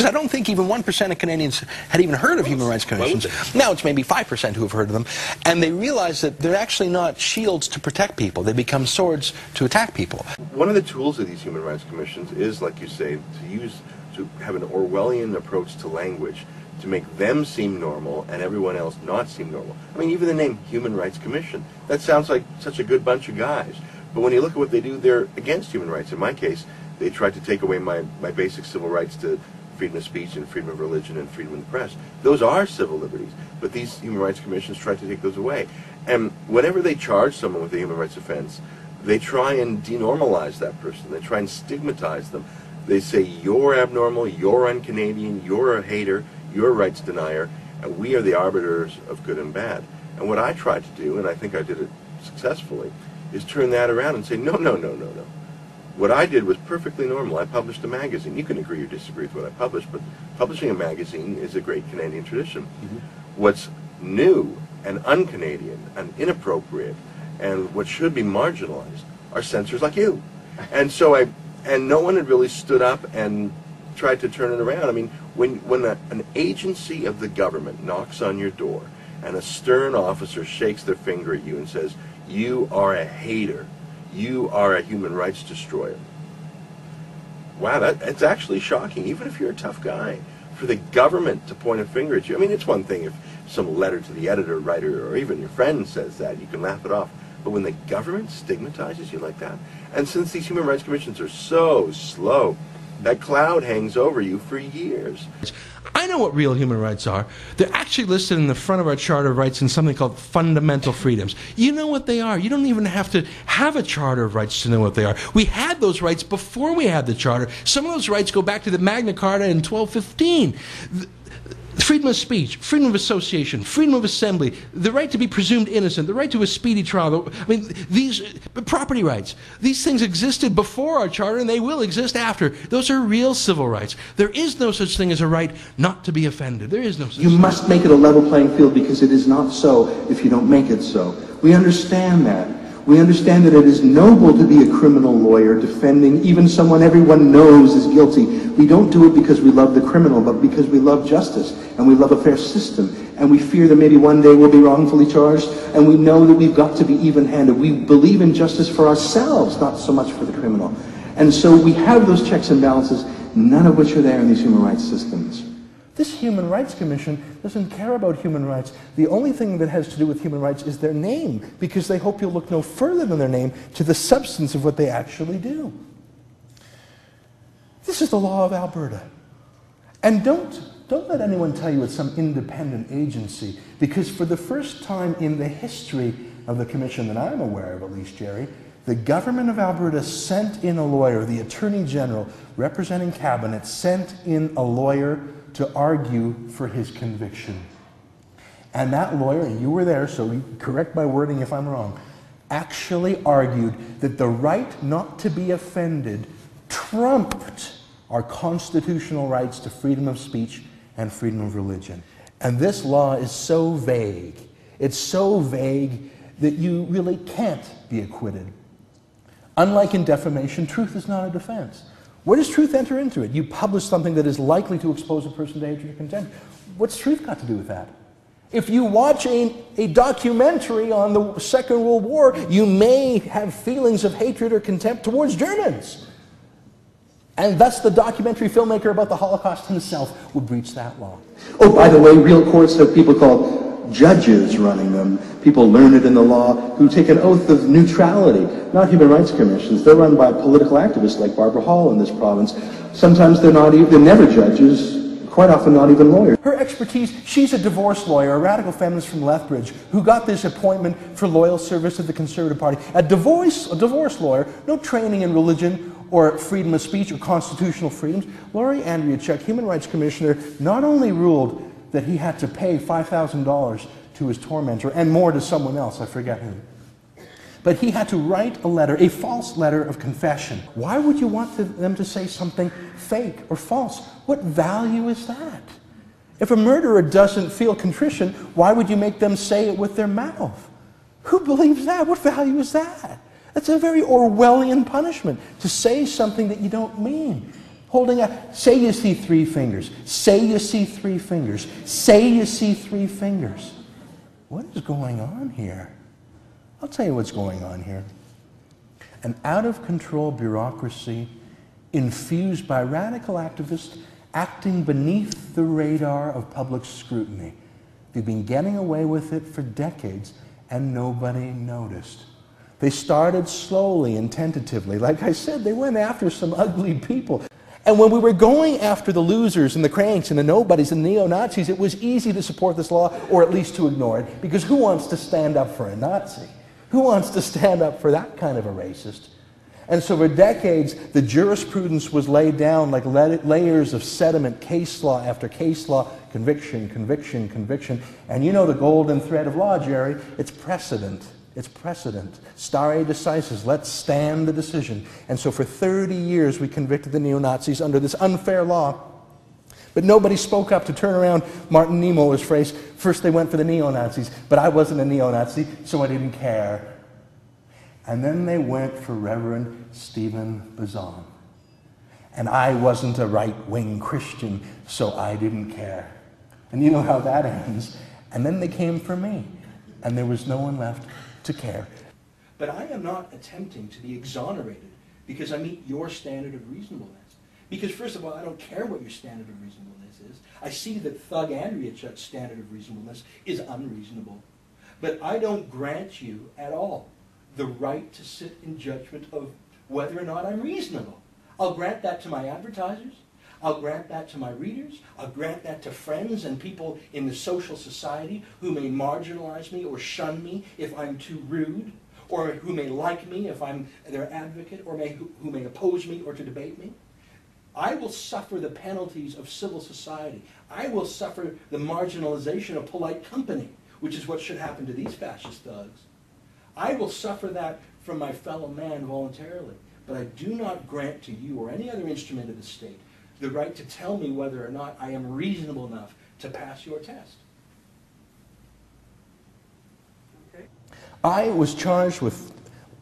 because I don't think even 1% of Canadians had even heard of human rights commissions. Now it's maybe 5% who have heard of them, and they realize that they're actually not shields to protect people. They become swords to attack people. One of the tools of these human rights commissions is, like you say, to have an Orwellian approach to language, to make them seem normal and everyone else not seem normal. I mean, even the name Human Rights Commission, that sounds like such a good bunch of guys. But when you look at what they do, they're against human rights. In my case, they tried to take away my basic civil rights to freedom of speech and freedom of religion and freedom of the press. Those are civil liberties, but these human rights commissions try to take those away. And whenever they charge someone with a human rights offense, they try and denormalize that person. They try and stigmatize them. They say, you're abnormal, you're un-Canadian, you're a hater, you're a rights denier, and we are the arbiters of good and bad. And what I tried to do, and I think I did it successfully, is turn that around and say, no, no, no, no, no. What I did was perfectly normal. I published a magazine. You can agree or disagree with what I published, but publishing a magazine is a great Canadian tradition. Mm-hmm. What's new and un-Canadian and inappropriate and what should be marginalized are censors like you. And so no one had really stood up and tried to turn it around. I mean, when an agency of the government knocks on your door and a stern officer shakes their finger at you and says, you are a hater, you are a human rights destroyer. Wow, it's actually shocking, even if you're a tough guy, for the government to point a finger at you. I mean, it's one thing if some letter to the editor, writer, or even your friend says that, you can laugh it off. But when the government stigmatizes you like that, and since these human rights commissions are so slow, that cloud hangs over you for years. I know what real human rights are. They're actually listed in the front of our Charter of Rights in something called fundamental freedoms. You know what they are. You don't even have to have a Charter of Rights to know what they are. We had those rights before we had the Charter. Some of those rights go back to the Magna Carta in 1215. Freedom of speech, freedom of association, freedom of assembly, the right to be presumed innocent, the right to a speedy trial. I mean, these property rights, these things existed before our Charter and they will exist after. Those are real civil rights. There is no such thing as a right not to be offended. There is no such thing. You must make it a level playing field because it is not so if you don't make it so. We understand that. We understand that it is noble to be a criminal lawyer defending even someone everyone knows is guilty. We don't do it because we love the criminal, but because we love justice and we love a fair system. And we fear that maybe one day we'll be wrongfully charged, and we know that we've got to be even-handed. We believe in justice for ourselves, not so much for the criminal. And so we have those checks and balances, none of which are there in these human rights systems. This Human Rights Commission doesn't care about human rights. The only thing that has to do with human rights is their name, because they hope you'll look no further than their name to the substance of what they actually do. This is the law of Alberta. And don't let anyone tell you it's some independent agency, because for the first time in the history of the Commission that I'm aware of, at least, Jerry, the government of Alberta sent in a lawyer, the Attorney General representing Cabinet sent in a lawyer to argue for his conviction. And that lawyer, and you were there, so correct my wording if I'm wrong, actually argued that the right not to be offended trumped our constitutional rights to freedom of speech and freedom of religion. And this law is so vague. It's so vague that you really can't be acquitted. Unlike in defamation, truth is not a defense. Where does truth enter into it? You publish something that is likely to expose a person to hatred or contempt. What's truth got to do with that? If you watch a documentary on the Second World War, you may have feelings of hatred or contempt towards Germans. And thus the documentary filmmaker about the Holocaust himself would breach that law. Oh, by the way, real courts have people called judges running them, people learned in the law who take an oath of neutrality, not human rights commissions. They're run by political activists like Barbara Hall in this province. Sometimes they're never judges, quite often not even lawyers. Her expertise, she's a divorce lawyer, a radical feminist from Lethbridge, who got this appointment for loyal service to the Conservative Party. A divorce lawyer, no training in religion or freedom of speech or constitutional freedoms. Laurie Andrea, human rights commissioner, not only ruled that he had to pay $5,000 to his tormentor and more to someone else, I forget who. But he had to write a letter, a false letter of confession. Why would you want them to say something fake or false? What value is that? If a murderer doesn't feel contrition, why would you make them say it with their mouth? Who believes that? What value is that? That's a very Orwellian punishment, to say something that you don't mean. Holding up. Say you see 3 fingers. Say you see 3 fingers. Say you see 3 fingers. What is going on here? I'll tell you what's going on here. An out-of-control bureaucracy infused by radical activists acting beneath the radar of public scrutiny. They've been getting away with it for decades, and nobody noticed. They started slowly and tentatively. Like I said, they went after some ugly people. And when we were going after the losers and the cranks and the nobodies and the neo-Nazis, it was easy to support this law, or at least to ignore it, because who wants to stand up for a Nazi? Who wants to stand up for that kind of a racist? And so for decades, the jurisprudence was laid down like layers of sediment, case law after case law, conviction, conviction, conviction. And you know the golden thread of law, Jerry, it's precedent. It's precedent. Stare decisis, let's stand the decision. And so for 30 years we convicted the neo-Nazis under this unfair law. But nobody spoke up to turn around Martin Niemöller's phrase. First they went for the neo-Nazis, but I wasn't a neo-Nazi, so I didn't care. And then they went for Reverend Stephen Bazan. And I wasn't a right-wing Christian, so I didn't care. And you know how that ends. And then they came for me, and there was no one left to care. But I am not attempting to be exonerated because I meet your standard of reasonableness. Because first of all, I don't care what your standard of reasonableness is. I see that Thug Andrea's standard of reasonableness is unreasonable. But I don't grant you at all the right to sit in judgment of whether or not I'm reasonable. I'll grant that to my advertisers. I'll grant that to my readers. I'll grant that to friends and people in the social society who may marginalize me or shun me if I'm too rude, or who may like me if I'm their advocate, or who may oppose me or to debate me. I will suffer the penalties of civil society. I will suffer the marginalization of polite company, which is what should happen to these fascist thugs. I will suffer that from my fellow man voluntarily, but I do not grant to you or any other instrument of the state the right to tell me whether or not I am reasonable enough to pass your test. Okay? I was charged with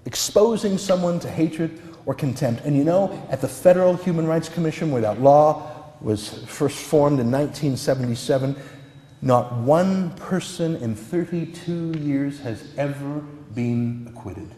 exposing someone to hatred or contempt. And you know, at the Federal Human Rights Commission, where that law was first formed in 1977, not one person in 32 years has ever been acquitted.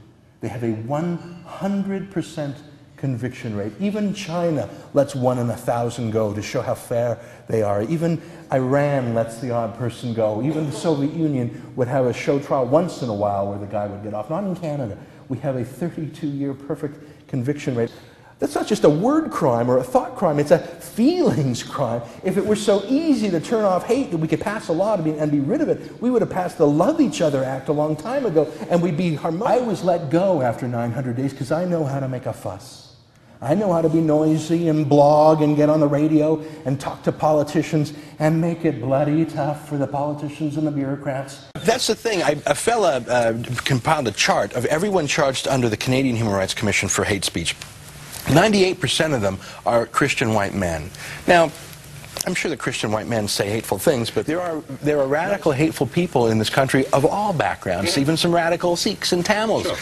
They have a 100% conviction rate. Even China lets 1 in 1,000 go to show how fair they are. Even Iran lets the odd person go. Even the Soviet Union would have a show trial once in a while where the guy would get off. Not in Canada. We have a 32-year perfect conviction rate. That's not just a word crime or a thought crime, it's a feelings crime. If it were so easy to turn off hate that we could pass a law and be rid of it, we would have passed the Love Each Other Act a long time ago, and we'd be harmonious. I was let go after 900 days because I know how to make a fuss. I know how to be noisy and blog and get on the radio and talk to politicians and make it bloody tough for the politicians and the bureaucrats. That's the thing. A fella compiled a chart of everyone charged under the Canadian Human Rights Commission for hate speech. 98% of them are Christian white men. Now, I'm sure the Christian white men say hateful things, but there are radical, hateful people in this country of all backgrounds, even some radical Sikhs and Tamils. Sure.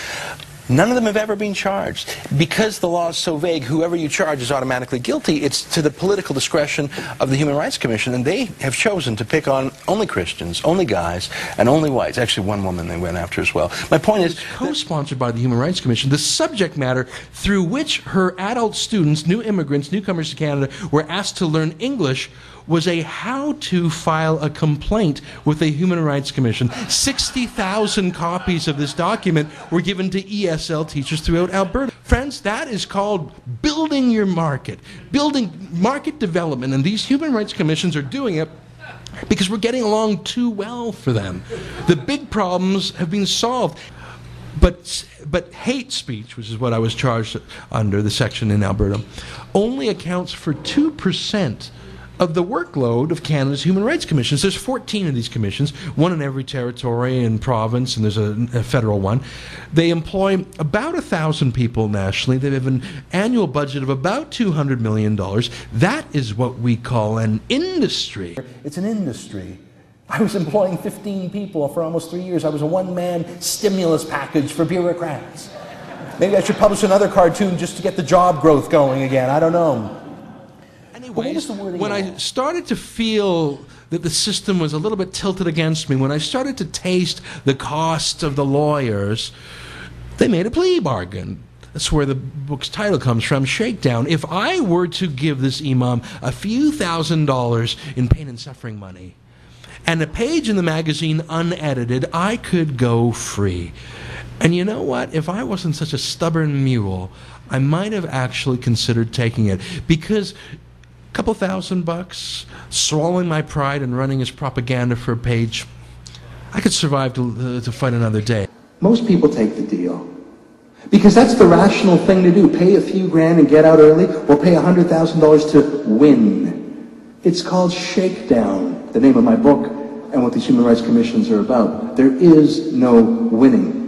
None of them have ever been charged. Because the law is so vague, whoever you charge is automatically guilty. It's to the political discretion of the Human Rights Commission, and they have chosen to pick on only Christians, only guys, and only whites. Actually, one woman they went after as well. My point is, co-sponsored by the Human Rights Commission, the subject matter through which her adult students, new immigrants, newcomers to Canada, were asked to learn English was a how to file a complaint with the Human Rights Commission. 60,000 copies of this document were given to ESL teachers throughout Alberta. Friends, that is called building your market, building market development, and these Human Rights Commissions are doing it because we're getting along too well for them. The big problems have been solved. But hate speech, which is what I was charged under, the section in Alberta, only accounts for 2% of the workload of Canada's Human Rights Commissions. There's 14 of these commissions, one in every territory and province, and there's a federal one. They employ about 1,000 people nationally. They have an annual budget of about $200 million. That is what we call an industry. It's an industry. I was employing 15 people for almost 3 years. I was a one-man stimulus package for bureaucrats. Maybe I should publish another cartoon just to get the job growth going again. I don't know. anyways, was the wording when I now? started to feel that the system was a little bit tilted against me, when I started to taste the cost of the lawyers, they made a plea bargain. That's where the book's title comes from, Shakedown. If I were to give this imam a few $1,000s in pain and suffering money, and a page in the magazine unedited, I could go free. And you know what? If I wasn't such a stubborn mule, I might have actually considered taking it. Because a couple $1,000, swallowing my pride and running as propaganda for a page, I could survive to fight another day. Most people take the deal. Because that's the rational thing to do. Pay a few grand and get out early, or pay $100,000 to win. It's called Shakedown, the name of my book, and what these human rights commissions are about. There is no winning.